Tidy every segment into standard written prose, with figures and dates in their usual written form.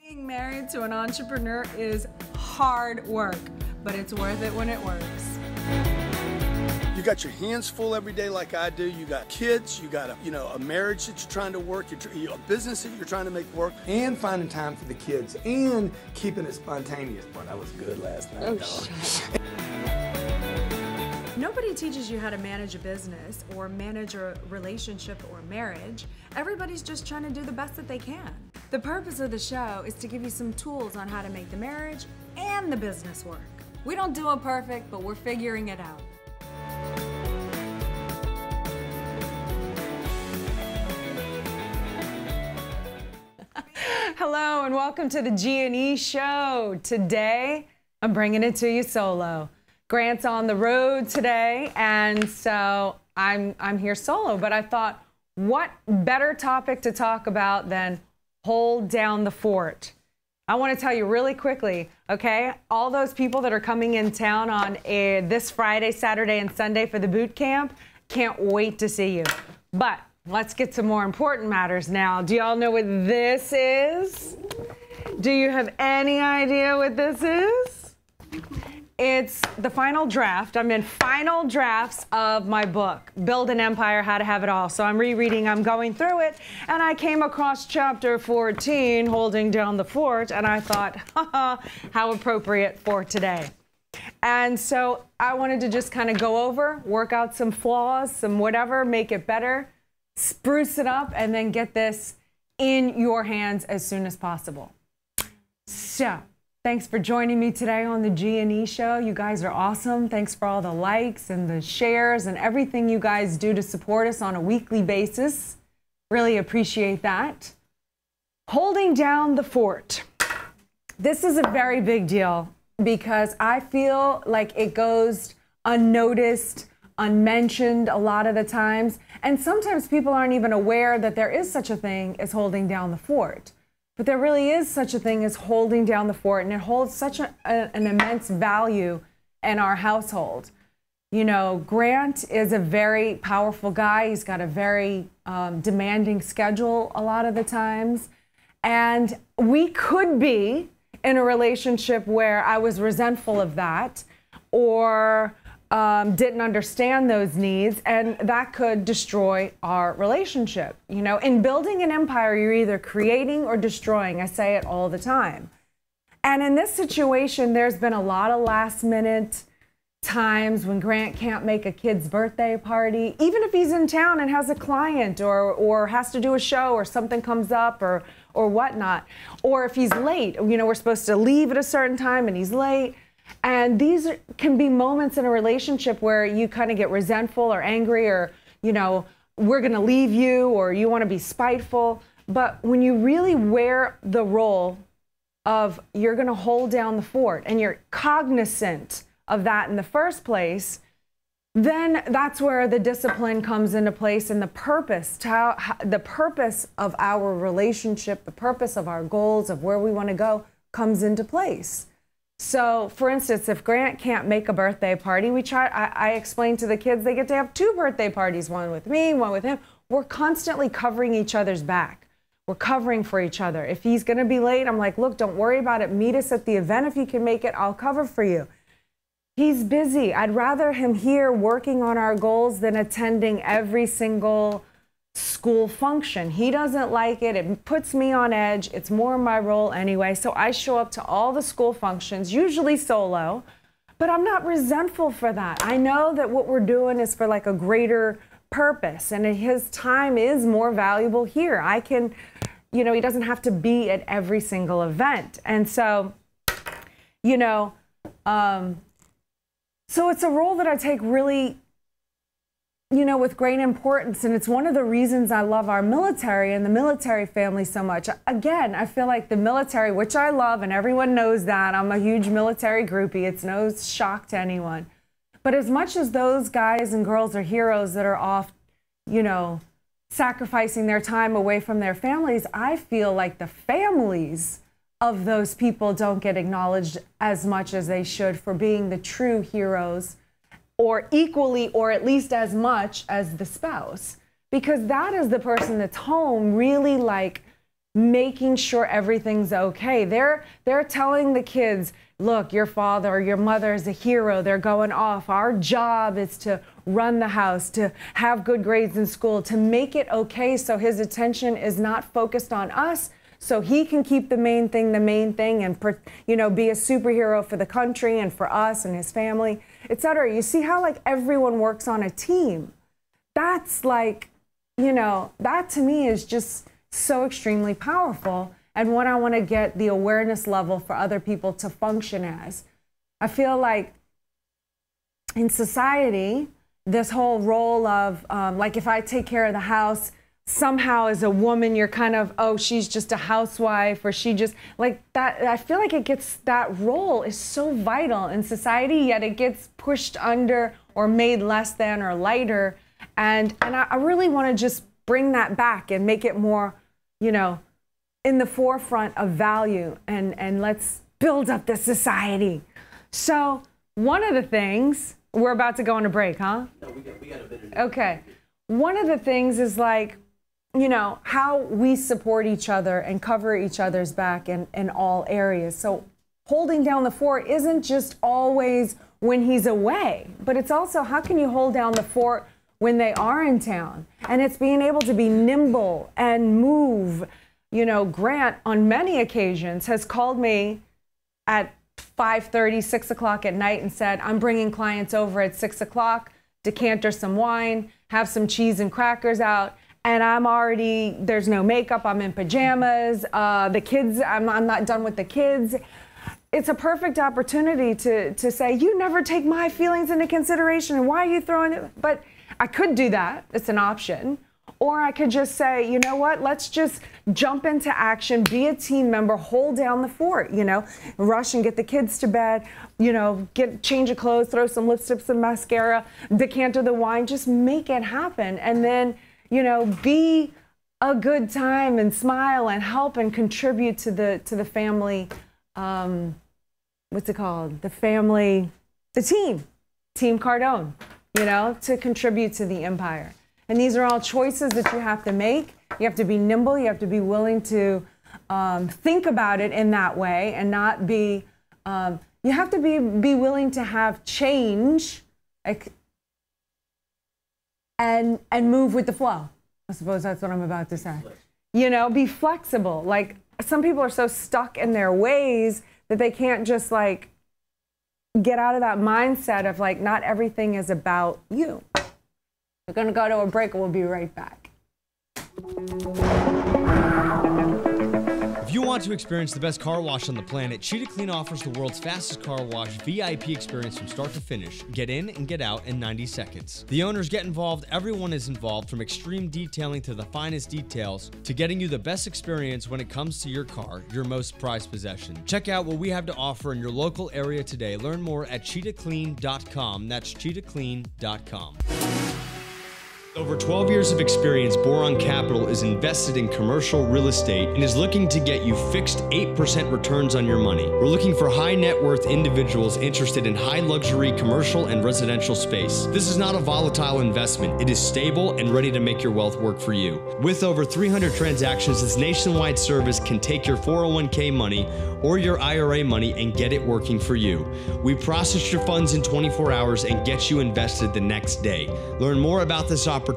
Being married to an entrepreneur is hard work, but it's worth it when it works. You got your hands full every day like I do. You got kids, you got a marriage that you're trying to work, a business that you're trying to make work. And finding time for the kids and keeping it spontaneous. Boy, that was good last night. Oh, nobody teaches you how to manage a business or manage a relationship or marriage. Everybody's just trying to do the best that they can. The purpose of the show is to give you some tools on how to make the marriage and the business work. We don't do it perfect, but we're figuring it out. Hello and welcome to the G&E show. Today, I'm bringing it to you solo. Grant's on the road today, and so I'm here solo, but I thought, what better topic to talk about than hold down the fort? I want to tell you really quickly, okay? All those people that are coming in town on this Friday, Saturday, and Sunday for the boot camp, can't wait to see you. But let's get to more important matters now. Do y'all know what this is? Do you have any idea what this is? It's the final draft. I'm in final drafts of my book, Build an Empire, How to Have It All. So I'm rereading, I'm going through it, and I came across chapter 14, Holding Down the Fort, and I thought, haha, how appropriate for today. And so I wanted to just kind of go over, work out some flaws, some whatever, make it better, spruce it up, and then get this in your hands as soon as possible. So, thanks for joining me today on the G&E show. You guys are awesome. Thanks for all the likes and the shares and everything you guys do to support us on a weekly basis. Really appreciate that. Holding down the fort. This is a very big deal because I feel like it goes unnoticed, unmentioned a lot of the times. And sometimes people aren't even aware that there is such a thing as holding down the fort. But there really is such a thing as holding down the fort, and it holds such an immense value in our household. You know, Grant is a very powerful guy. He's got a very demanding schedule a lot of the times. And we could be in a relationship where I was resentful of that or didn't understand those needs, and that could destroy our relationship. You know, in building an empire, you're either creating or destroying. I say it all the time. And in this situation, there's been a lot of last minute times when Grant can't make a kid's birthday party, even if he's in town and has a client or has to do a show or something comes up or whatnot. Or if he's late, you know, we're supposed to leave at a certain time and he's late. And these can be moments in a relationship where you kind of get resentful or angry or, you know, we're going to leave you or you want to be spiteful. But when you really wear the role of you're going to hold down the fort and you're cognizant of that in the first place, then that's where the discipline comes into place and the purpose, the purpose of our relationship, the purpose of our goals, of where we want to go comes into place. So, for instance, if Grant can't make a birthday party, I explain to the kids they get to have 2 birthday parties, one with me, one with him. We're constantly covering each other's back. We're covering for each other. If he's going to be late, I'm like, look, don't worry about it. Meet us at the event. If you can make it, I'll cover for you. He's busy. I'd rather him here working on our goals than attending every single school function. He doesn't like it. It puts me on edge. It's more my role anyway. So I show up to all the school functions, usually solo, but I'm not resentful for that. I know that what we're doing is for like a greater purpose, and his time is more valuable here. I can, you know, he doesn't have to be at every single event. And so, you know, so it's a role that I take really, you know, with great importance, and it's one of the reasons I love our military and the military family so much. Again, I feel like the military, which I love, and everyone knows that, I'm a huge military groupie, it's no shock to anyone. But as much as those guys and girls are heroes that are off, you know, sacrificing their time away from their families, I feel like the families of those people don't get acknowledged as much as they should for being the true heroes, or equally, or at least as much as the spouse, because that is the person that's home really like making sure everything's okay. They're telling the kids, look, your father or your mother is a hero. They're going off. Our job is to run the house, to have good grades in school, to make it okay so his attention is not focused on us, so he can keep the main thing, and, you know, be a superhero for the country and for us and his family, etc. You see how, like, everyone works on a team? That's like, you know, that to me is just so extremely powerful, and what I want to get the awareness level for other people to function as. I feel like in society, this whole role of, like, if I take care of the house, somehow as a woman, you're kind of, oh, she's just a housewife, or she just, like that. I feel like that role is so vital in society, yet it gets pushed under or made less than or lighter. And I really want to just bring that back and make it more, you know, in the forefront of value, and let's build up the society. So one of the things, we're about to go on a break, huh? No, we got a bit. Okay. One of the things is, like, you know, how we support each other and cover each other's back in all areas. So holding down the fort isn't just always when he's away, but it's also how can you hold down the fort when they are in town? And it's being able to be nimble and move. You know, Grant on many occasions has called me at 5:30, 6 o'clock at night and said, I'm bringing clients over at 6 o'clock, decanter some wine, have some cheese and crackers out. And I'm already, there's no makeup, I'm in pajamas, the kids, I'm not done with the kids. It's a perfect opportunity to say, you never take my feelings into consideration, and why are you throwing it? But I could do that, it's an option. Or I could just say, you know what, let's just jump into action, be a team member, hold down the fort, you know, rush and get the kids to bed, you know, change of clothes, throw some lipstick, some mascara, decanter the wine, just make it happen. And then, you know, be a good time and smile and help and contribute to the family, what's it called? The Team Cardone, you know, to contribute to the empire. And these are all choices that you have to make. You have to be nimble. You have to be willing to think about it in that way and not be, you have to be willing to have change and move with the flow. I suppose that's what I'm about to say. You know, be flexible. Like, some people are so stuck in their ways that they can't just, like, get out of that mindset of, like, not everything is about you. We're going to go to a break and we'll be right back. If you want to experience the best car wash on the planet, Cheetah Clean offers the world's fastest car wash VIP experience from start to finish. Get in and get out in 90 seconds. The owners get involved, everyone is involved, from extreme detailing to the finest details, to getting you the best experience when it comes to your car, your most prized possession. Check out what we have to offer in your local area today. Learn more at cheetahclean.com. That's cheetahclean.com. Over 12 years of experience, Boron Capital is invested in commercial real estate and is looking to get you fixed 8% returns on your money. We're looking for high net worth individuals interested in high luxury commercial and residential space. This is not a volatile investment. It is stable and ready to make your wealth work for you. With over 300 transactions, this nationwide service can take your 401k money or your IRA money and get it working for you. We process your funds in 24 hours and get you invested the next day. Learn more about this opportunity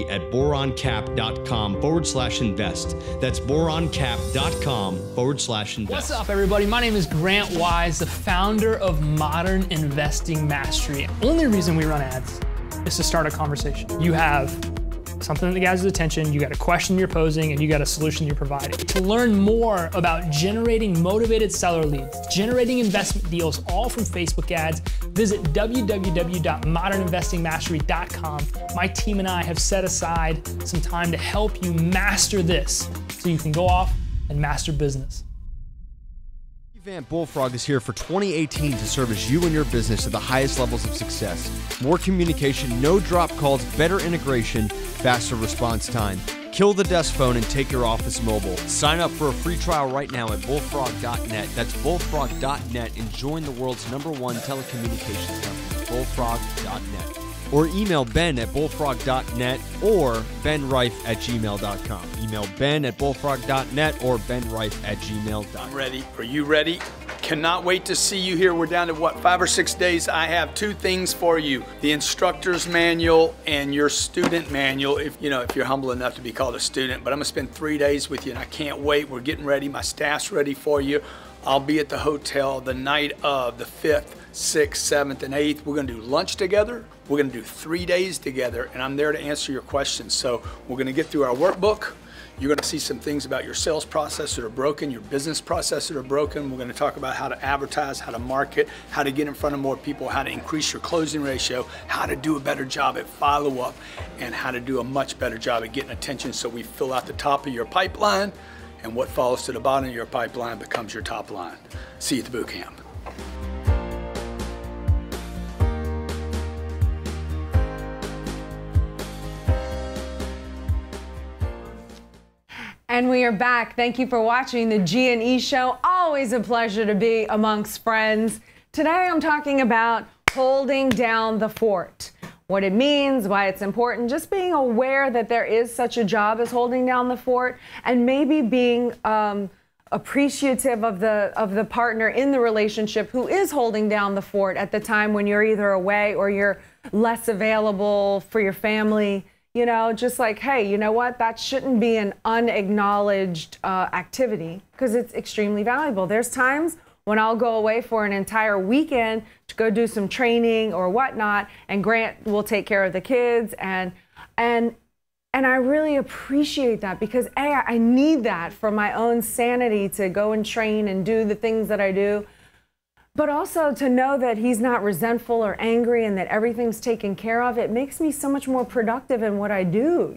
at boroncap.com/invest. That's boroncap.com/invest. What's up, everybody? My name is Grant Wise, the founder of Modern Investing Mastery. Only reason we run ads is to start a conversation. You have something that gets attention, you got a question you're posing, and you got a solution you're providing. To learn more about generating motivated seller leads, generating investment deals, all from Facebook ads, visit www.moderninvestingmastery.com. My team and I have set aside some time to help you master this so you can go off and master business. Vamp Bullfrog is here for 2018 to service you and your business to the highest levels of success. More communication, no drop calls, better integration, faster response time. Kill the desk phone and take your office mobile. Sign up for a free trial right now at bullfrog.net. That's bullfrog.net and join the world's #1 telecommunications company, bullfrog.net. or email ben@bullfrog.net or benrife@gmail.com. Email ben@bullfrog.net or benrife@gmail.com. I'm ready. Are you ready? Cannot wait to see you here. We're down to what, 5 or 6 days. I have 2 things for you: the instructor's manual and your student manual, if you're humble enough to be called a student. But I'm gonna spend 3 days with you, and I can't wait. We're getting ready. My staff's ready for you. I'll be at the hotel the night of the 5th, 6th, 7th, and 8th. We're gonna do lunch together. We're gonna do 3 days together, and I'm there to answer your questions. So we're gonna get through our workbook. You're going to see some things about your sales process that are broken, your business process that are broken. We're going to talk about how to advertise, how to market, how to get in front of more people, how to increase your closing ratio, how to do a better job at follow-up, and how to do a much better job at getting attention so we fill out the top of your pipeline, and what falls to the bottom of your pipeline becomes your top line. See you at the boot camp. And we are back. Thank you for watching the G&E Show. Always a pleasure to be amongst friends. Today I'm talking about holding down the fort. What it means, why it's important, just being aware that there is such a job as holding down the fort, and maybe being appreciative of the partner in the relationship who is holding down the fort at the time when you're either away or you're less available for your family. Just like, hey, you know what? That shouldn't be an unacknowledged activity, because it's extremely valuable. There's times when I'll go away for an entire weekend to go do some training or whatnot, and Grant will take care of the kids, and I really appreciate that, because I need that for my own sanity to go and train and do the things that I do. But also to know that he's not resentful or angry and that everything's taken care of, it makes me so much more productive in what I do,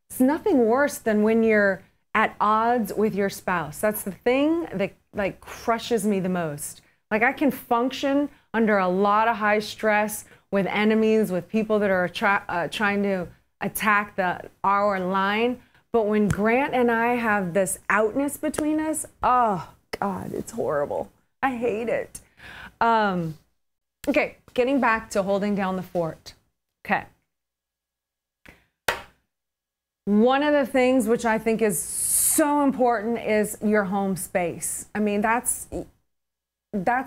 It's nothing worse than when you're at odds with your spouse. That's the thing that crushes me the most. Like, I can function under a lot of high stress with enemies, with people that are trying to attack our line. But when Grant and I have this outness between us, oh God, it's horrible. I hate it. Okay, getting back to holding down the fort. Okay. One of the things which I think is so important is your home space. I mean, that's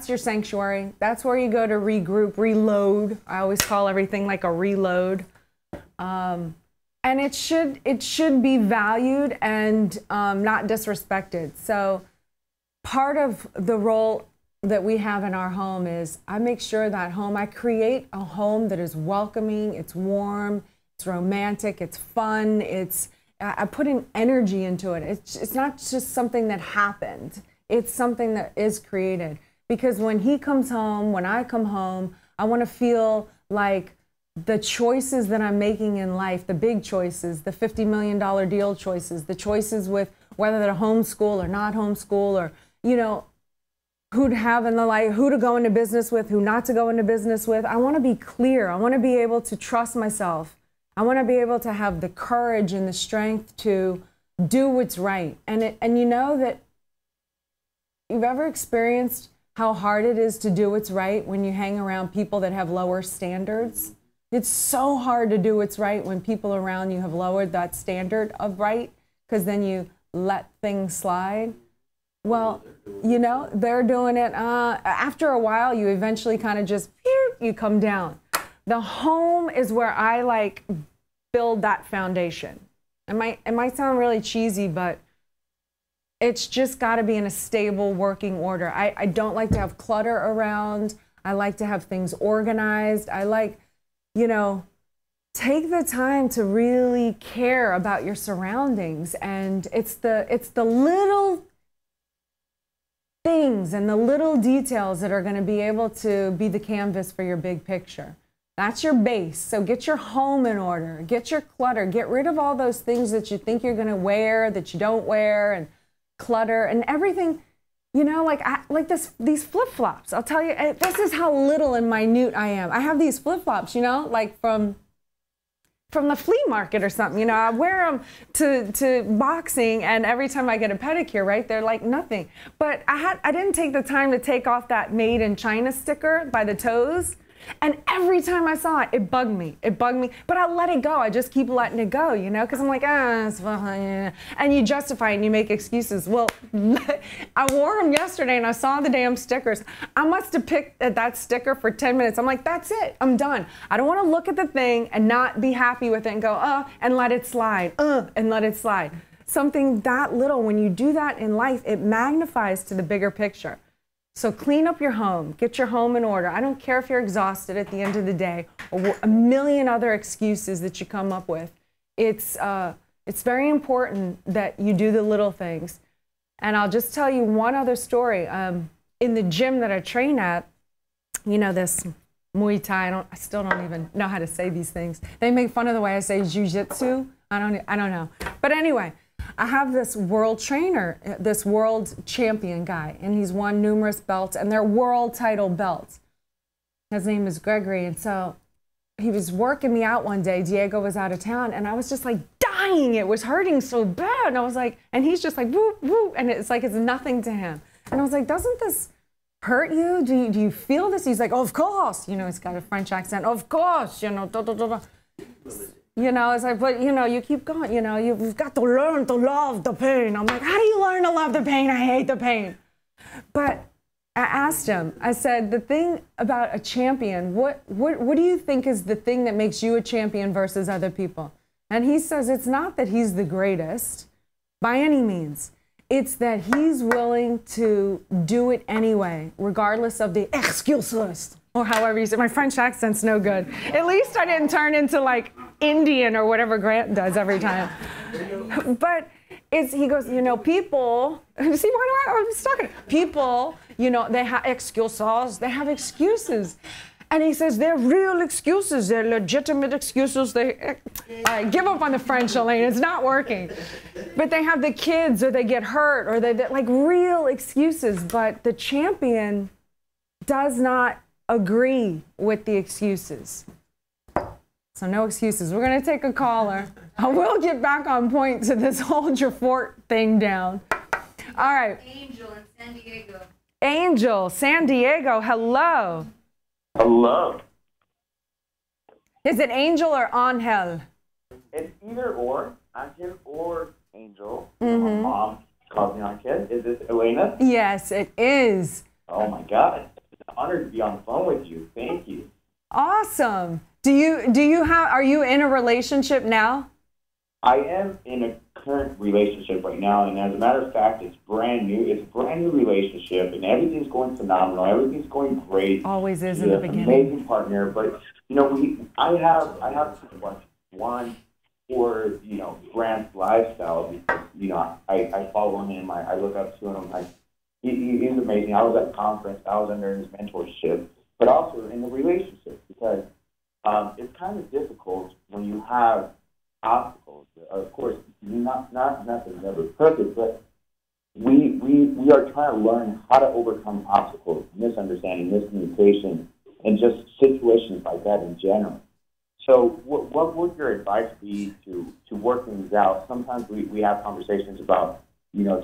your sanctuary. That's where you go to regroup, reload. I always call everything like a reload. And it should be valued and not disrespected. So part of the role that we have in our home is I make sure that I create a home that is welcoming, it's warm, it's romantic, it's fun, I put an energy into it. It's not just something that happened, it's something that is created. Because when he comes home, when I come home, I want to feel like the choices that I'm making in life, the big choices, the $50 million deal choices, the choices with whether they're homeschool or not homeschool, or, who to have in the life, who to go into business with, who not to go into business with. I want to be clear. I want to be able to trust myself. I want to be able to have the courage and the strength to do what's right. And you know that you've ever experienced how hard it is to do what's right when you hang around people that have lower standards? It's so hard to do what's right when people around you have lowered that standard of right, because then you let things slide. Well, they're doing it. After a while, you eventually kind of just, you come down. The home is where I build that foundation. It might sound really cheesy, but it's just got to be in a stable working order. I don't like to have clutter around. I like to have things organized. I like, take the time to really care about your surroundings. And it's the little things and the little details that are going to be able to be the canvas for your big picture. That's your base. So get your home in order, get your clutter, get rid of all those things that you think you're going to wear that you don't wear, and clutter and everything. These flip-flops. I'll tell you, this is how little and minute I am. I have these flip-flops, from the flea market or something. I wear them to boxing, and every time I get a pedicure, right, they're like nothing. But I didn't take the time to take off that made in China sticker by the toes. And every time I saw it, it bugged me. It bugged me. But I let it go. I just keep letting it go, you know, because I'm like, it's fine. And you justify it and you make excuses. Well, I wore them yesterday and I saw the damn stickers. I must have picked that sticker for 10 minutes. I'm like, that's it. I'm done. I don't want to look at the thing and not be happy with it and go, and let it slide, and let it slide. Something that little, when you do that in life, it magnifies to the bigger picture. So clean up your home, get your home in order. I don't care if you're exhausted at the end of the day or a million other excuses that you come up with. It's very important that you do the little things. And I'll just tell you one other story. In the gym that I train at, you know, this Muay Thai, I still don't even know how to say these things. They make fun of the way I say jiu-jitsu. I don't know. But anyway, I have this world trainer, this world champion guy, and he's won numerous belts, and they're world title belts. His name is Gregory, and so he was working me out one day. Diego was out of town, and I was just like dying. It was hurting so bad. And I was like, and he's just like, woo, woo, and it's like it's nothing to him. And I was like, doesn't this hurt you? Do you feel this? He's like, oh, of course. You know, he's got a French accent. Of course, you know, da, da, da, da. You know, it's like, but, you know, you keep going, you know, you've got to learn to love the pain. I'm like, how do you learn to love the pain? I hate the pain. But I asked him, I said, the thing about a champion, what do you think is the thing that makes you a champion versus other people? And he says, it's not that he's the greatest by any means. It's that he's willing to do it anyway, regardless of the excuses. Or however you say, my French accent's no good. At least I didn't turn into like Indian or whatever Grant does every time. But he goes, you know, people, see why I'm stuck. People, you know, they have excuses, they have excuses. And he says, they're real excuses, they're legitimate excuses. I give up on the French, Elaine, it's not working. But they have the kids, or they get hurt, or they're like real excuses. But the champion does not agree with the excuses. So no excuses. We're going to take a caller. I will get back on point to this hold your fort thing down. All right. Angel in San Diego. Angel, San Diego, hello. Hello. Is it Angel or Angel? It's either or, Angel or Angel. My mom calls me Angel. Is this Elena? Yes, it is. Oh my God. It's an honor to be on the phone with you. Thank you. Awesome. Are you in a relationship now? I am in a current relationship right now, and as a matter of fact, it's brand new. It's a brand new relationship, and everything's going phenomenal. Everything's going great. Always is in the beginning. Amazing partner, but you know, I have one for Grant's lifestyle because I follow him. I look up to him. He's amazing. I was at a conference. I was under his mentorship, but also in the relationship because it's kind of difficult when you have obstacles. Of course, nothing's ever perfect, but we are trying to learn how to overcome obstacles, misunderstanding, miscommunication, and just situations like that in general. So what would your advice be to work things out? Sometimes we have conversations about,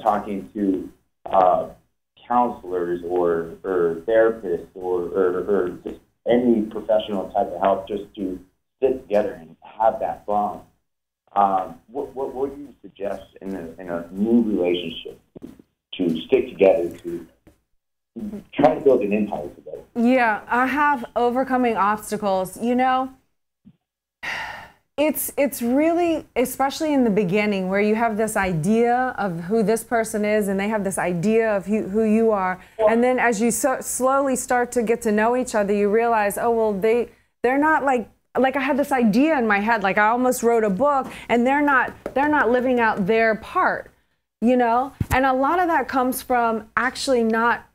talking to counselors or therapists or just any professional type of help just to sit together and have that bond. What would you suggest in a new relationship to stick together, to try to build an empire together? Yeah, I have overcoming obstacles. It's really, especially in the beginning, where you have this idea of who this person is and they have this idea of who you are. And then as you slowly start to get to know each other, you realize, oh, well, they're not like I had this idea in my head, like I almost wrote a book, and they're not living out their part, And a lot of that comes from actually not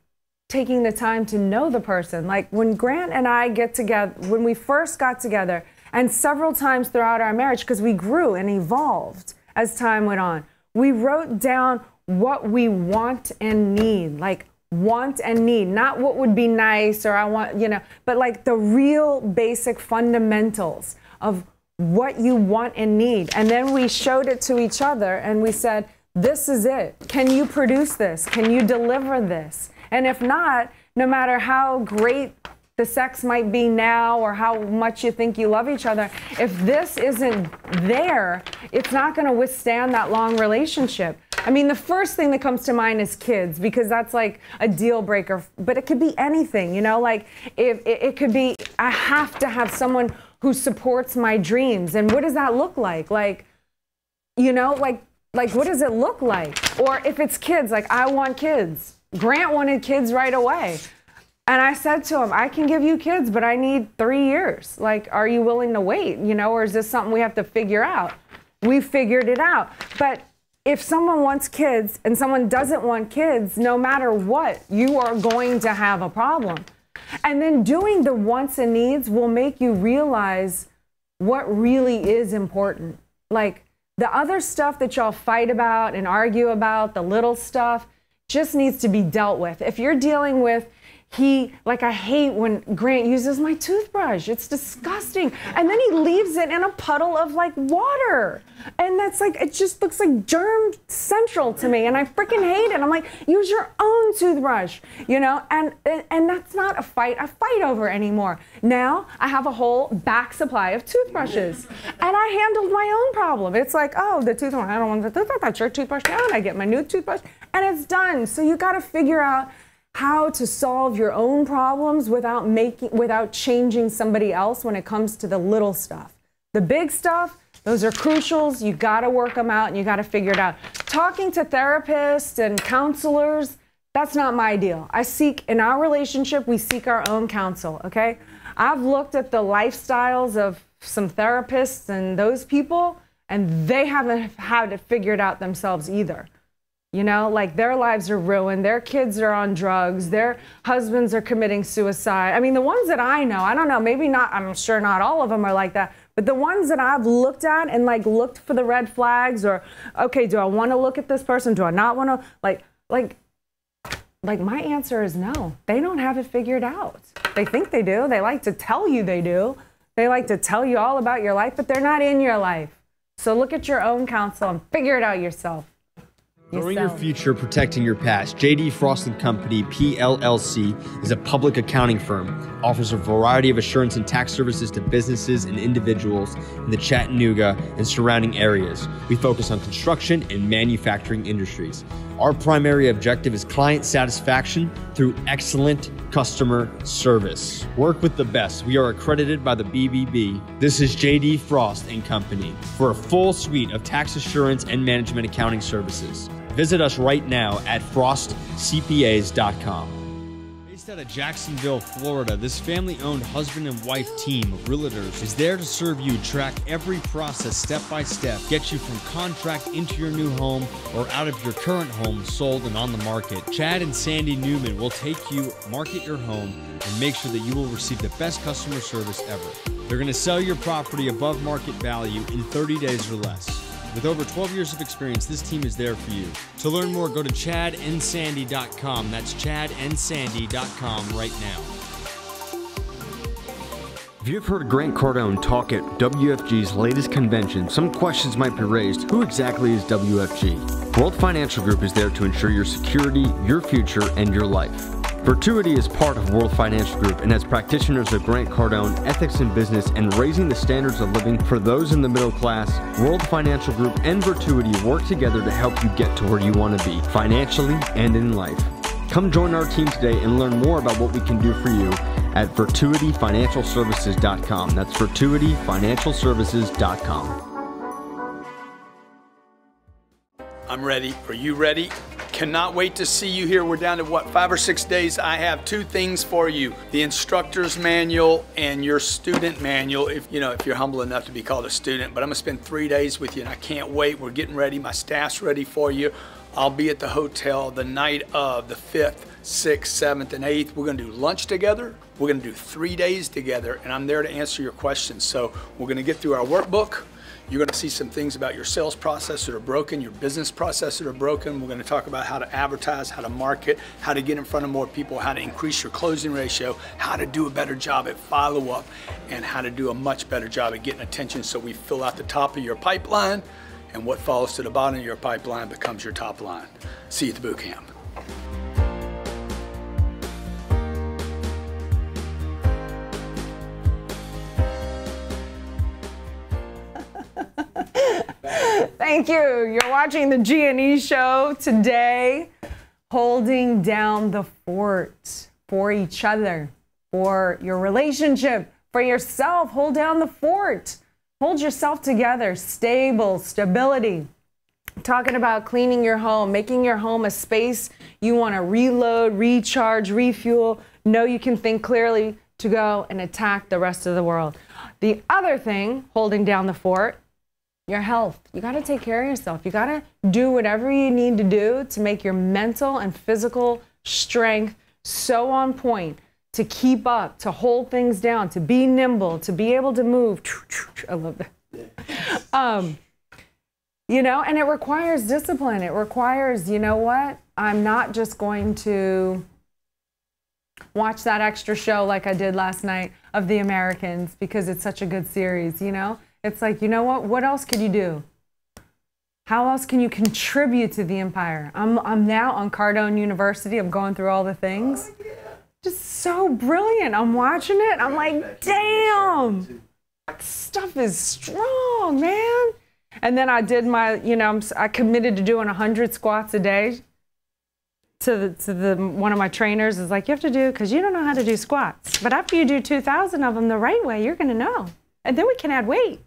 taking the time to know the person. Like when Grant and I get together, when we first got together, and several times throughout our marriage, because we grew and evolved as time went on, we wrote down what we want and need, like want and need, not what would be nice or I want, but like the real basic fundamentals of what you want and need. And then we showed it to each other and we said, this is it. Can you produce this? Can you deliver this? And if not, no matter how great the sex might be now or how much you think you love each other, if this isn't there, it's not going to withstand that long relationship. I mean, the first thing that comes to mind is kids, because that's like a deal breaker, but it could be anything, you know, like if it could be, I have to have someone who supports my dreams. And what does that look like? Like, you know, like what does it look like? Or if it's kids, like I want kids. Grant wanted kids right away. And I said to him, I can give you kids, but I need 3 years. Like, are you willing to wait? You know, or is this something we have to figure out? We figured it out. But if someone wants kids and someone doesn't want kids, no matter what, you are going to have a problem. And then doing the wants and needs will make you realize what really is important. Like the other stuff that y'all fight about and argue about, the little stuff, just needs to be dealt with. If you're dealing with, like I hate when Grant uses my toothbrush. It's disgusting. And then he leaves it in a puddle of like water. And that's like, it just looks like germ central to me. And I freaking hate it. I'm like, use your own toothbrush, you know? And that's not a fight I fight over anymore. Now I have a whole back supply of toothbrushes. And I handled my own problem. It's like, oh, the toothbrush, I don't want the toothbrush. That's your toothbrush now. And I get my new toothbrush and it's done. So you got to figure out how to solve your own problems without changing somebody else when it comes to the little stuff. The big stuff, those are crucials. You got to work them out and you got to figure it out. Talking to therapists and counselors, that's not my deal. In our relationship, we seek our own counsel, okay? I've looked at the lifestyles of some therapists and those people, and they haven't had to figure it out themselves either. You know, like their lives are ruined, their kids are on drugs, their husbands are committing suicide. I mean, the ones that I know, I don't know, maybe not, I'm sure not all of them are like that, but the ones that I've looked at and like looked for the red flags or, okay, do I want to look at this person? Do I not want to? Like my answer is no. They don't have it figured out. They think they do. They like to tell you they do. They like to tell you all about your life, but they're not in your life. So look at your own counsel and figure it out yourself. Growing your future, protecting your past. J.D. Frost & Company, PLLC, is a public accounting firm. Offers a variety of assurance and tax services to businesses and individuals in the Chattanooga and surrounding areas. We focus on construction and manufacturing industries. Our primary objective is client satisfaction through excellent customer service. Work with the best. We are accredited by the BBB. This is J.D. Frost & Company for a full suite of tax assurance and management accounting services. Visit us right now at frostcpas.com. Based out of Jacksonville, Florida, this family-owned husband and wife team of realtors is there to serve you, track every process step by step, get you from contract into your new home or out of your current home sold and on the market. Chad and Sandy Newman will take you, market your home, and make sure that you will receive the best customer service ever. They're going to sell your property above market value in 30 days or less. With over 12 years of experience, this team is there for you. To learn more, go to chadandsandy.com. That's chadandsandy.com right now. If you've heard Grant Cardone talk at WFG's latest convention, some questions might be raised. Who exactly is WFG? World Financial Group is there to ensure your security, your future, and your life. Virtuity is part of World Financial Group, and as practitioners of Grant Cardone, ethics in business, and raising the standards of living for those in the middle class, World Financial Group and Virtuity work together to help you get to where you want to be, financially and in life. Come join our team today and learn more about what we can do for you at virtuityfinancialservices.com. That's virtuityfinancialservices.com. I'm ready. Are you ready? Cannot wait to see you here. We're down to 5 or 6 days. I have 2 things for you: the instructor's manual and your student manual, if you're humble enough to be called a student. But I'm gonna spend 3 days with you and I can't wait. We're getting ready. My staff's ready for you. I'll be at the hotel the night of the 5th, 6th, 7th, and 8th. We're gonna do lunch together. We're gonna do 3 days together, and I'm there to answer your questions. So we're gonna get through our workbook. You're going to see some things about your sales process that are broken, your business process that are broken. We're going to talk about how to advertise, how to market, how to get in front of more people, how to increase your closing ratio, how to do a better job at follow-up, and how to do a much better job at getting attention so we fill out the top of your pipeline, and what falls to the bottom of your pipeline becomes your top line. See you at the boot camp. Thank you. You're watching the G&E show today, holding down the fort for each other, for your relationship, for yourself. Hold down the fort. Hold yourself together. Stability. Talking about cleaning your home, making your home a space you want to reload, recharge, refuel. Know you can think clearly to go and attack the rest of the world. The other thing, holding down the fort, your health. You got to take care of yourself. You got to do whatever you need to do to make your mental and physical strength so on point to keep up, to hold things down, to be nimble, to be able to move. I love that. You know, and it requires discipline. It requires, you know what? I'm not just going to watch that extra show like I did last night of The Americans because it's such a good series, you know? It's like, you know what? What else could you do? How else can you contribute to the empire? I'm now on Cardone University. I'm going through all the things. Just so brilliant. I'm watching it. I'm like, damn, stuff is strong, man. And then I did my, you know, I committed to doing 100 squats a day. One of my trainers is like, you have to do, because you don't know how to do squats. But after you do 2,000 of them the right way, you're going to know. And then we can add weight.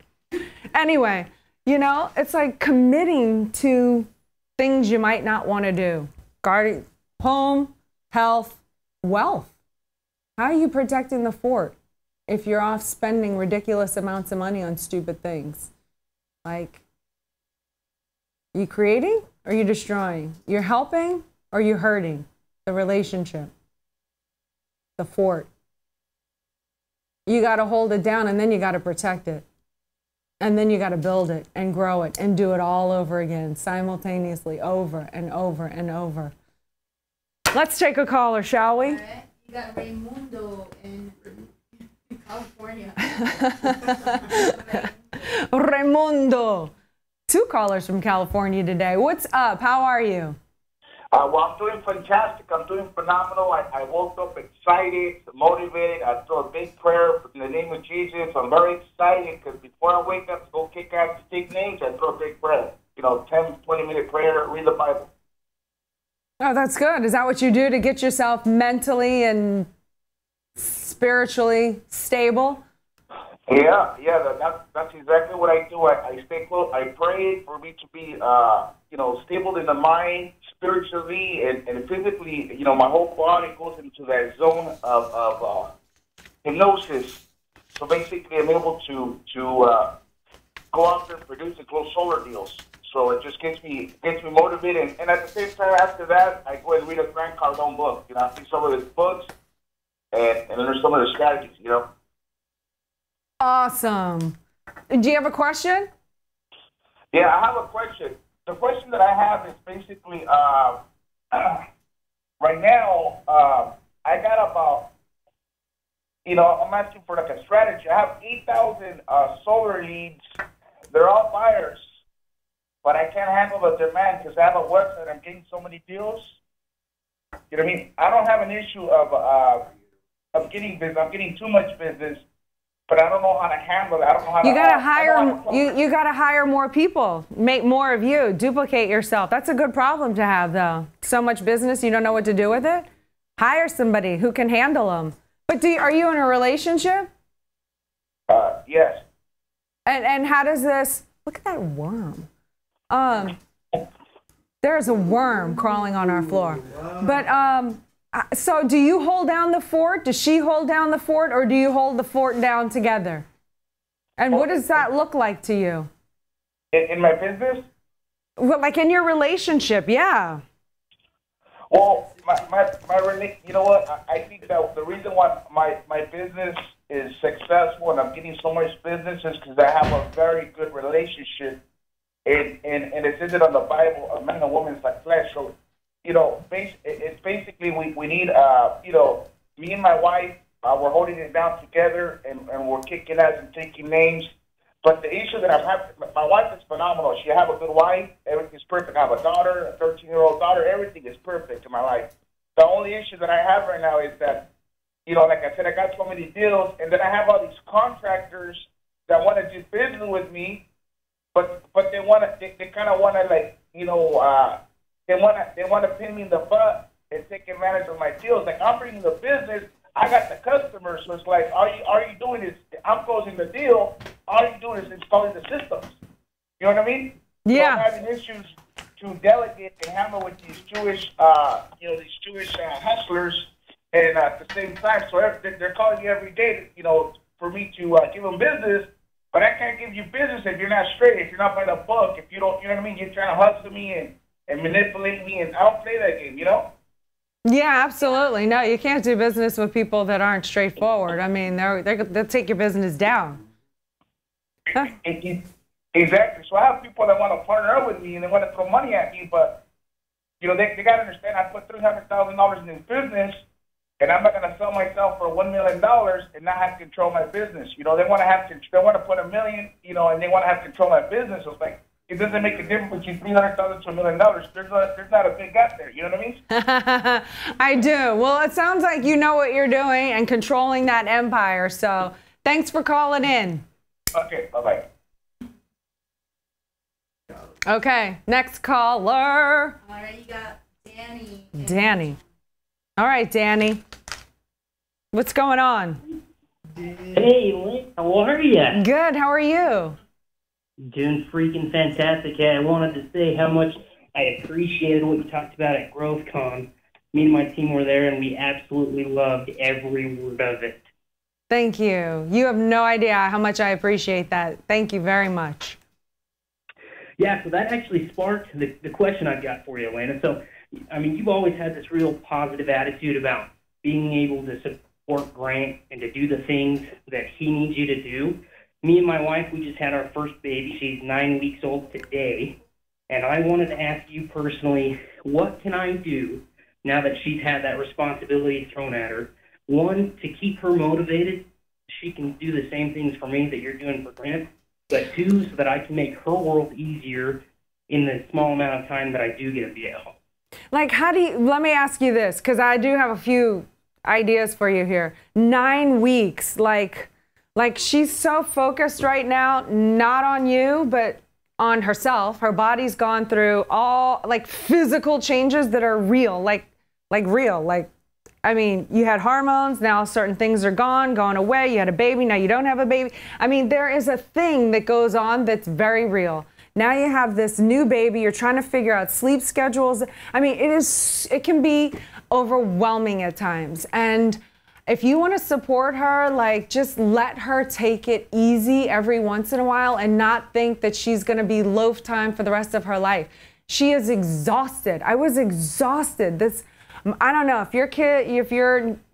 Anyway, you know, it's like committing to things you might not want to do. Guarding home, health, wealth. How are you protecting the fort if you're off spending ridiculous amounts of money on stupid things? Like, you creating or you destroying? You're helping or you hurting the relationship, the fort? You got to hold it down and then you got to protect it. And then you got to build it and grow it and do it all over again, simultaneously, over and over and over. Let's take a caller, shall we? All right. You got Raimundo in California. Raimundo. 2 callers from California today. What's up? How are you? Well, I'm doing fantastic. I'm doing phenomenal. I woke up excited, motivated. I threw a big prayer in the name of Jesus. I'm very excited because before I wake up to go kick ass and take names, I throw a big prayer. You know, 10, 20-minute prayer, read the Bible. Oh, that's good. Is that what you do to get yourself mentally and spiritually stable? Yeah, that's exactly what I do. I stay close. I pray for me to be, you know, stable in the mind, spiritually and physically. You know, my whole body goes into that zone of hypnosis. So basically, I'm able to go out there and produce and close solar deals. So it just gets me motivated. And at the same time, after that, I go and read a Grant Cardone book. You know, I see some of his books and learn some of the strategies. You know. Awesome. Do you have a question? Yeah, I have a question. The question that I have is basically, right now, I got about, you know, I'm asking for like a strategy. I have 8,000 solar leads. They're all buyers, but I can't handle the demand because I have a website. I'm getting so many deals. You know what I mean? I don't have an issue of getting business. I'm getting too much business. But I don't know how to handle it. I don't know how you to gotta hire. You gotta hire more people. Make more of you. Duplicate yourself. That's a good problem to have, though. So much business, you don't know what to do with it. Hire somebody who can handle them. But are you in a relationship? Yes. And how does this? Look at that worm. There's a worm crawling on our floor. But so do you hold down the fort? Does she hold down the fort, or do you hold the fort down together? And what does that look like to you? In my business? Well, like in your relationship, yeah. Well, you know what? I think that the reason why my business is successful and I'm getting so much business is because I have a very good relationship. And it says it on the Bible, a man and woman is like flesh. So, you know, it's basically we need, you know, me and my wife, we're holding it down together and we're kicking ass and taking names. But the issue that I'm having, my wife is phenomenal. She have a good wife. Everything's perfect. I have a daughter, a 13-year-old daughter. Everything is perfect in my life. The only issue that I have right now is that, you know, like I said, I got so many deals, and then I have all these contractors that want to do business with me, but they want to, they kind of want to, like, you know, they want to pin me in the butt and take advantage of my deals. Like, I'm bringing the business, I got the customers, so it's like, all you doing is, I'm closing the deal, all you doing is installing the systems. You know what I mean? Yeah. So I'm having issues to delegate and handle with these Jewish, these Jewish hustlers, and at the same time, so they're calling me every day, you know, for me to give them business, but I can't give you business if you're not straight, if you're not by the book, if you don't, you know what I mean? You're trying to hustle me and manipulate me, and I don't play that game, you know? Yeah, absolutely. No, you can't do business with people that aren't straightforward. I mean, they'll take your business down. Huh? Exactly. So I have people that want to partner up with me and they want to throw money at me, but, you know, they got to understand I put $300,000 in this business, and I'm not going to sell myself for $1 million and not have control of my business. You know, they want to put $1 million, you know, and they want to have control of my business. So it's like, it doesn't make a difference between $300,000 to $1 million. There's not a big gap there. You know what I mean? I do. Well, it sounds like you know what you're doing and controlling that empire. So thanks for calling in. Okay, bye-bye. Okay, next caller. All right, you got Danny. Danny. All right, Danny. What's going on? Hey, Lynn, how are you? Good. How are you? Doing freaking fantastic. Hey, I wanted to say how much I appreciated what you talked about at GrowthCon. Me and my team were there, and we absolutely loved every word of it. Thank you. You have no idea how much I appreciate that. Thank you very much. Yeah, so that actually sparked the question I've got for you, Elena. So, I mean, you've always had this real positive attitude about being able to support Grant and to do the things that he needs you to do. Me and my wife, we just had our first baby. She's 9 weeks old today. And I wanted to ask you personally, what can I do now that she's had that responsibility thrown at her? One, to keep her motivated. She can do the same things for me that you're doing for Grant. But two, so that I can make her world easier in the small amount of time that I do get to be at home. Like, let me ask you this, because I do have a few ideas for you here. 9 weeks, like she's so focused right now, not on you, but on herself. Her body's gone through all, like, physical changes that are real, I mean, you had hormones, now certain things are gone away. You had a baby, now you don't have a baby. I mean, there is a thing that goes on that's very real. Now you have this new baby, you're trying to figure out sleep schedules. I mean, it can be overwhelming at times. And if you want to support her, like, just let her take it easy every once in a while and not think that she's going to be loaf time for the rest of her life. She is exhausted. I was exhausted. I don't know, if your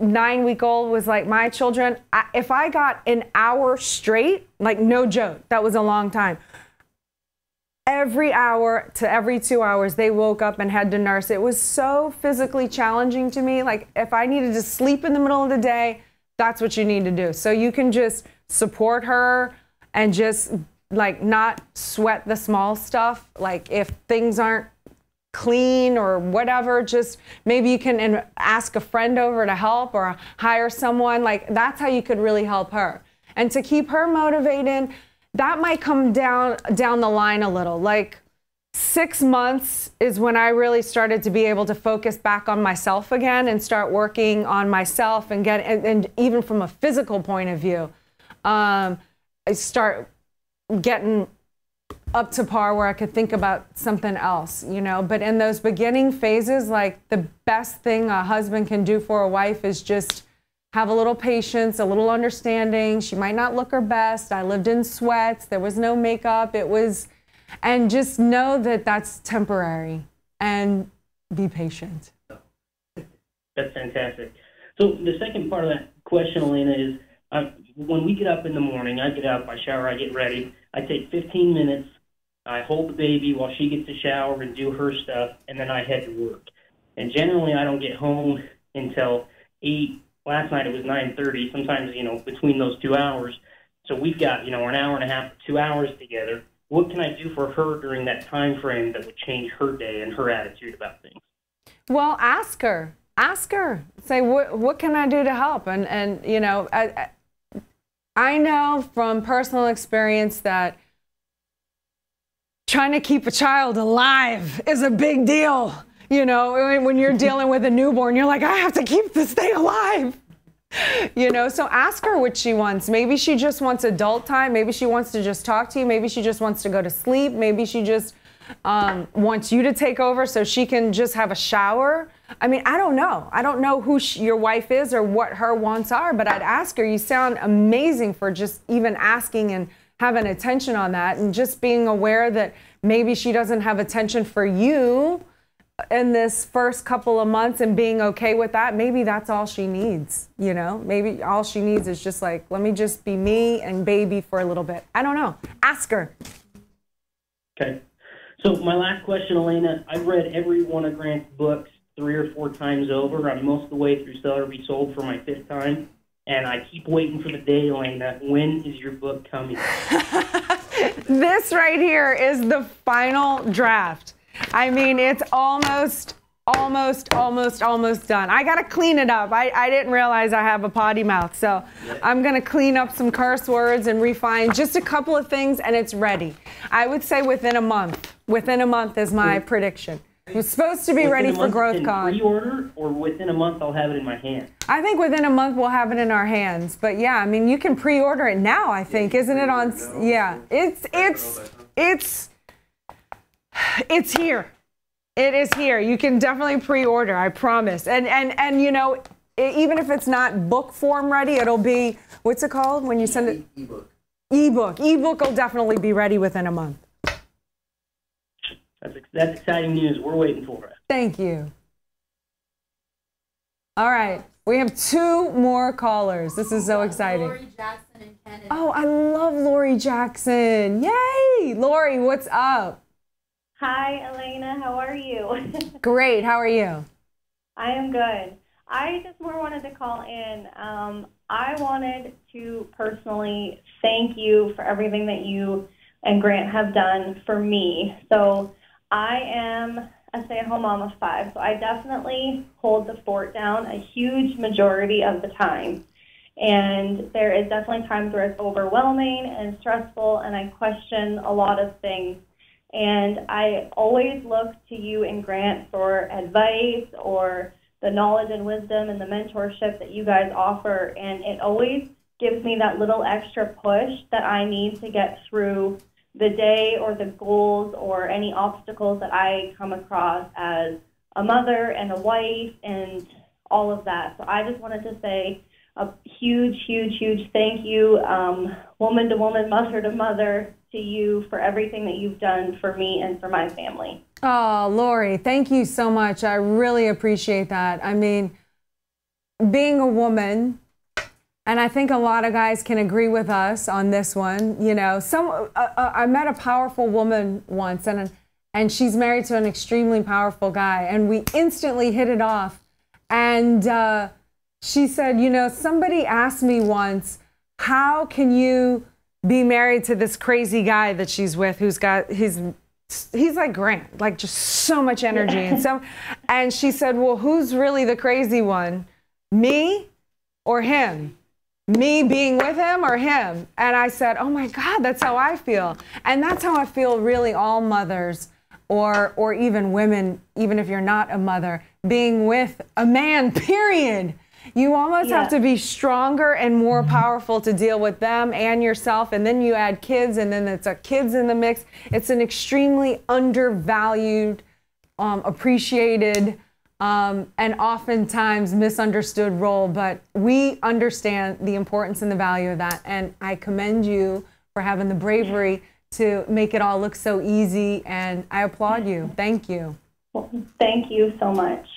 9-week-old was like my children, if I got an hour straight, like, no joke, that was a long time. Every hour to every 2 hours, they woke up and had to nurse. It was so physically challenging to me. Like, if I needed to sleep in the middle of the day, that's what you need to do. So you can just support her and just, like, not sweat the small stuff. Like, if things aren't clean or whatever, just maybe you can ask a friend over to help or hire someone. Like, that's how you could really help her. And to keep her motivated, that might come down the line a little. Like, 6 months is when I really started to be able to focus back on myself again and start working on myself and and even from a physical point of view, I start getting up to par where I could think about something else, you know. But in those beginning phases, like, the best thing a husband can do for a wife is just have a little patience, a little understanding. She might not look her best. I lived in sweats. There was no makeup. And just know that that's temporary and be patient. That's fantastic. So the second part of that question, Elena, is when we get up in the morning, I get up, I shower, I get ready. I take 15 minutes. I hold the baby while she gets a shower and do her stuff, and then I head to work. And generally, I don't get home until 8. Last night it was 9:30. Sometimes, you know, between those 2 hours. So we've got, you know, an hour and a half, 2 hours together. What can I do for her during that time frame that would change her day and her attitude about things? Well, ask her. Ask her. Say, what can I do to help? And you know, I know from personal experience that trying to keep a child alive is a big deal. You know, when you're dealing with a newborn, you're like, I have to keep this thing alive. You know, so ask her what she wants. Maybe she just wants adult time. Maybe she wants to just talk to you. Maybe she just wants to go to sleep. Maybe she just wants you to take over so she can just have a shower. I mean, I don't know. I don't know who your wife is or what her wants are, but I'd ask her. You sound amazing for just even asking and having attention on that, and just being aware that maybe she doesn't have attention for you in this first couple of months, and being okay with that. Maybe that's all she needs, you know? Maybe all she needs is just like, let me just be me and baby for a little bit. I don't know. Ask her. Okay. So my last question, Elena, I've read every one of Grant's books 3 or 4 times over. I'm most of the way through Sell or Be Sold for my 5th time. And I keep waiting for the day, Elena. When is your book coming? This right here is the final draft. I mean, it's almost done. I gotta clean it up. I didn't realize I have a potty mouth, so I'm gonna clean up some curse words and refine just a couple of things, and it's ready. I would say within a month. Within a month is my prediction. It's supposed to be ready for GrowthCon. Pre-order, or within a month I'll have it in my hand? I think within a month we'll have it in our hands. But yeah, I mean, you can pre-order it now, I think. Isn't it on? Yeah, it's here. It is here. You can definitely pre-order, I promise. And you know, even if it's not book form ready, it'll be, what's it called when you send it? Ebook. Ebook will definitely be ready within a month. That's exciting news. We're waiting for it. Thank you. All right. We have 2 more callers. This is so exciting. Lori Jackson in Canada. Oh, I love Lori Jackson. Yay! Lori, what's up? Hi, Elena. How are you? Great. How are you? I am good. I just more wanted to call in. I wanted to personally thank you for everything that you and Grant have done for me. So I am a stay-at-home mom of 5, so I definitely hold the fort down a huge majority of the time. And there is definitely times where it's overwhelming and stressful, and I question a lot of things. And I always look to you and Grant for advice or the knowledge and wisdom and the mentorship that you guys offer, and it always gives me that little extra push that I need to get through the day or the goals or any obstacles that I come across as a mother and a wife and all of that. So I just wanted to say a huge, huge, huge thank you, woman to woman, mother to mother, to you for everything that you've done for me and for my family. Oh, Lori, thank you so much. I really appreciate that. I mean, being a woman, and I think a lot of guys can agree with us on this one. You know, I met a powerful woman once, and she's married to an extremely powerful guy, and we instantly hit it off. And she said, you know, somebody asked me once, how can you be married to this crazy guy that she's with, who's got he's like Grant, like just so much energy and she said, well, who's really the crazy one, me or him? Me being with him or him? And I said, oh my God, that's how I feel. And that's how I feel really all mothers or even women, even if you're not a mother, being with a man, period. You almost have to be stronger and more powerful to deal with them and yourself. And then you add kids, and then it's a kids in the mix. It's an extremely undervalued, appreciated, and oftentimes misunderstood role, but we understand the importance and the value of that. And I commend you for having the bravery to make it all look so easy, and I applaud you. Thank you. Well, thank you so much.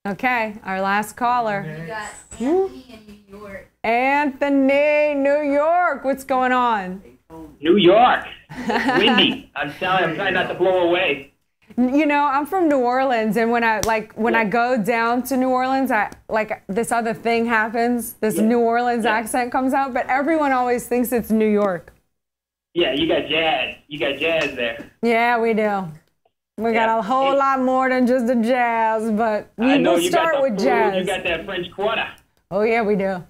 Okay, our last caller. We got Anthony in New York. Anthony, New York. What's going on? New York. Windy. I'm telling you, I'm trying not to blow away. You know, I'm from New Orleans, and when I go down to New Orleans, this other thing happens. This New Orleans accent comes out, but everyone always thinks it's New York. Yeah, you got jazz. You got jazz there. Yeah, we do. We got a whole lot more than just the jazz, but we'll start with jazz. You got that French Quarter. Oh yeah, we do.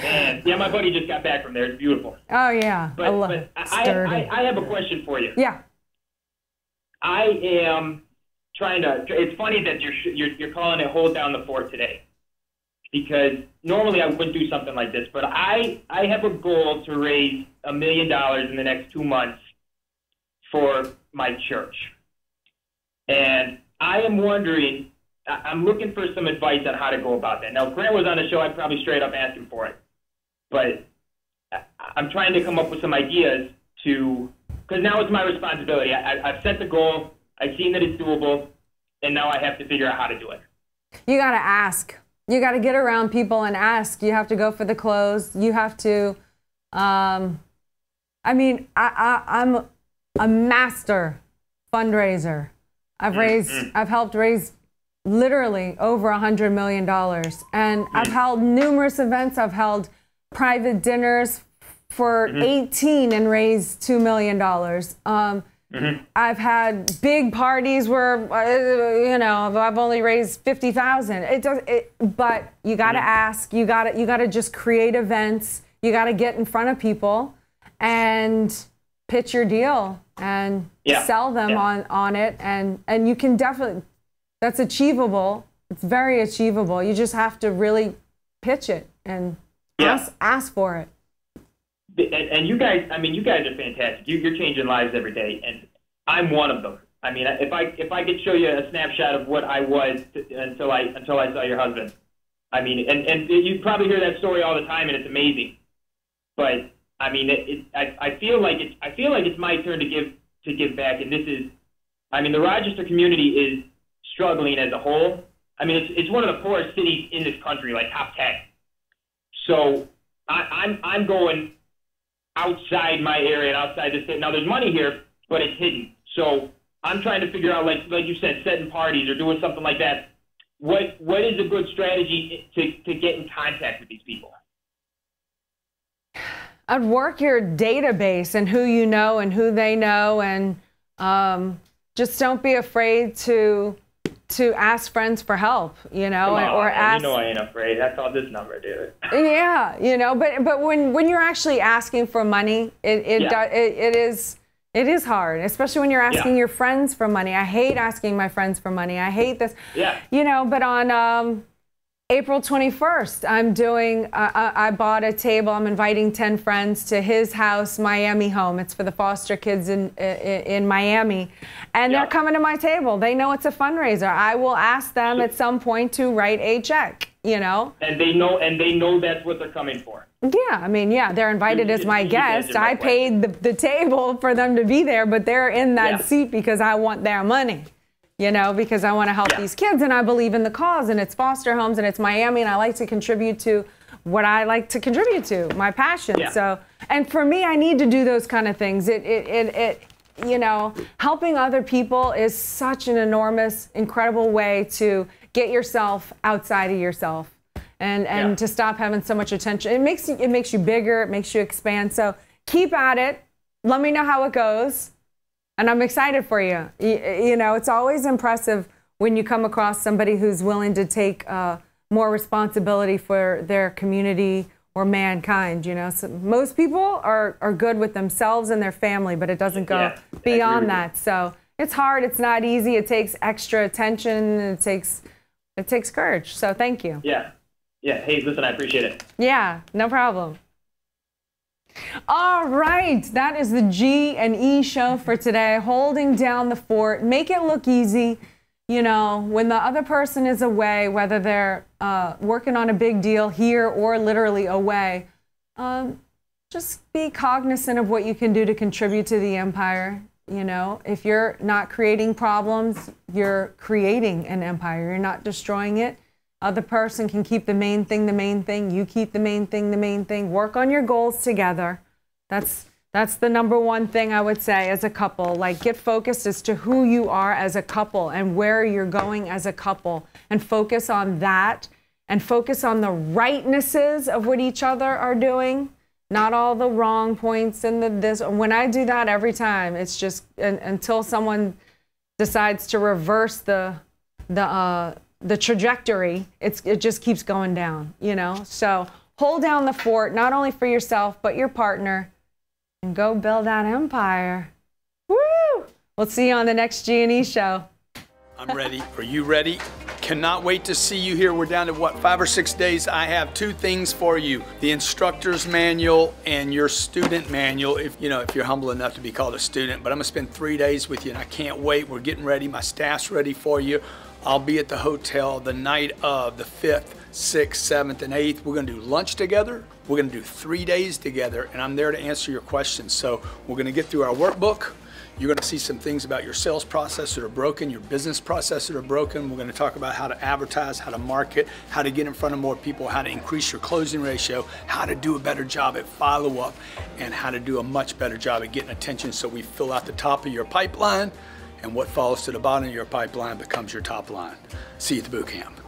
And yeah, my buddy just got back from there. It's beautiful. Oh yeah, But, I love but it. I have a question for you. Yeah. I am trying to. It's funny that you're calling it hold down the fort today, because normally I wouldn't do something like this. But I have a goal to raise $1 million in the next 2 months for my church, and I am wondering. I'm looking for some advice on how to go about that. Now, if Grant was on the show, I'd probably straight up ask him for it. But I'm trying to come up with some ideas because now it's my responsibility. I've set the goal, I've seen that it's doable, and now I have to figure out how to do it. You got to ask. You got to get around people and ask. You have to go for the close. You have to, I'm a master fundraiser. I've helped raise literally over $100 million. And I've held numerous events. I've held private dinners for 18 and raised $2 million. I've had big parties where, I've only raised 50,000. But you got to ask. You got to just create events. You got to get in front of people and pitch your deal and sell them on it. And you can definitely. That's achievable. It's very achievable. You just have to really pitch it and ask for it. And you guys, you guys are fantastic. You're changing lives every day, and I'm one of them. If I could show you a snapshot of what I was until I saw your husband. And you probably hear that story all the time, and it's amazing. But I feel like it's my turn to give back, and this is, the Rochester community is struggling as a whole. It's one of the poorest cities in this country, like top 10. So I'm going outside my area and outside the state. Now there's money here, but it's hidden. So I'm trying to figure out, like you said, setting parties or doing something like that. What is a good strategy to get in contact with these people? I'd work your database and who you know and who they know, and just don't be afraid to ask friends for help, or ask. I ain't afraid. I called this number, dude. Yeah, but when you're actually asking for money, it is hard, especially when you're asking your friends for money. I hate asking my friends for money. I hate this. Yeah. But on April 21st, I bought a table. I'm inviting 10 friends to his house, Miami home. It's for the foster kids in Miami. And they're coming to my table. They know it's a fundraiser. I will ask them at some point to write a check, And they know that's what they're coming for. Yeah, they're invited as my guest. I paid the table for them to be there, but they're in that seat because I want their money. Because I want to help these kids, and I believe in the cause, and it's foster homes, and it's Miami, and I like to contribute to what I like to contribute to, my passion. So, and for me, I need to do those kind of things. Helping other people is such an enormous, incredible way to get yourself outside of yourself, and to stop having so much attention. It makes you bigger. It makes you expand. So keep at it. Let me know how it goes. And I'm excited for you. It's always impressive when you come across somebody who's willing to take more responsibility for their community or mankind. So most people are good with themselves and their family, but it doesn't go beyond that. So it's hard. It's not easy. It takes extra attention. It takes courage. So thank you. Yeah. Hey, listen, I appreciate it. Yeah, no problem. All right, that is the G&E show for today. Holding down the fort. Make it look easy. When the other person is away, whether they're working on a big deal here or literally away, just be cognizant of what you can do to contribute to the empire. If you're not creating problems, you're creating an empire. You're not destroying it. Other person can keep the main thing the main thing. You keep the main thing the main thing. Work on your goals together. That's the number one thing I would say as a couple. Like, get focused as to who you are as a couple and where you're going as a couple, and focus on that, and focus on the rightnesses of what each other are doing, not all the wrong points and this. When I do that every time, it's just until someone decides to reverse the trajectory, it just keeps going down, So hold down the fort, not only for yourself, but your partner, and go build that empire. Woo! We'll see you on the next G&E show. I'm ready. Are you ready? Cannot wait to see you here. We're down to what, 5 or 6 days. I have 2 things for you: the instructor's manual and your student manual, if you're humble enough to be called a student. But I'm gonna spend 3 days with you, and I can't wait. We're getting ready. My staff's ready for you. I'll be at the hotel the night of the 5th, 6th, 7th, and 8th. We're gonna do lunch together. We're gonna do 3 days together, and I'm there to answer your questions. So we're gonna get through our workbook. You're going to see some things about your sales process that are broken, your business process that are broken. We're going to talk about how to advertise, how to market, how to get in front of more people, how to increase your closing ratio, how to do a better job at follow-up, and how to do a much better job at getting attention so we fill out the top of your pipeline, and what falls to the bottom of your pipeline becomes your top line. See you at the boot camp.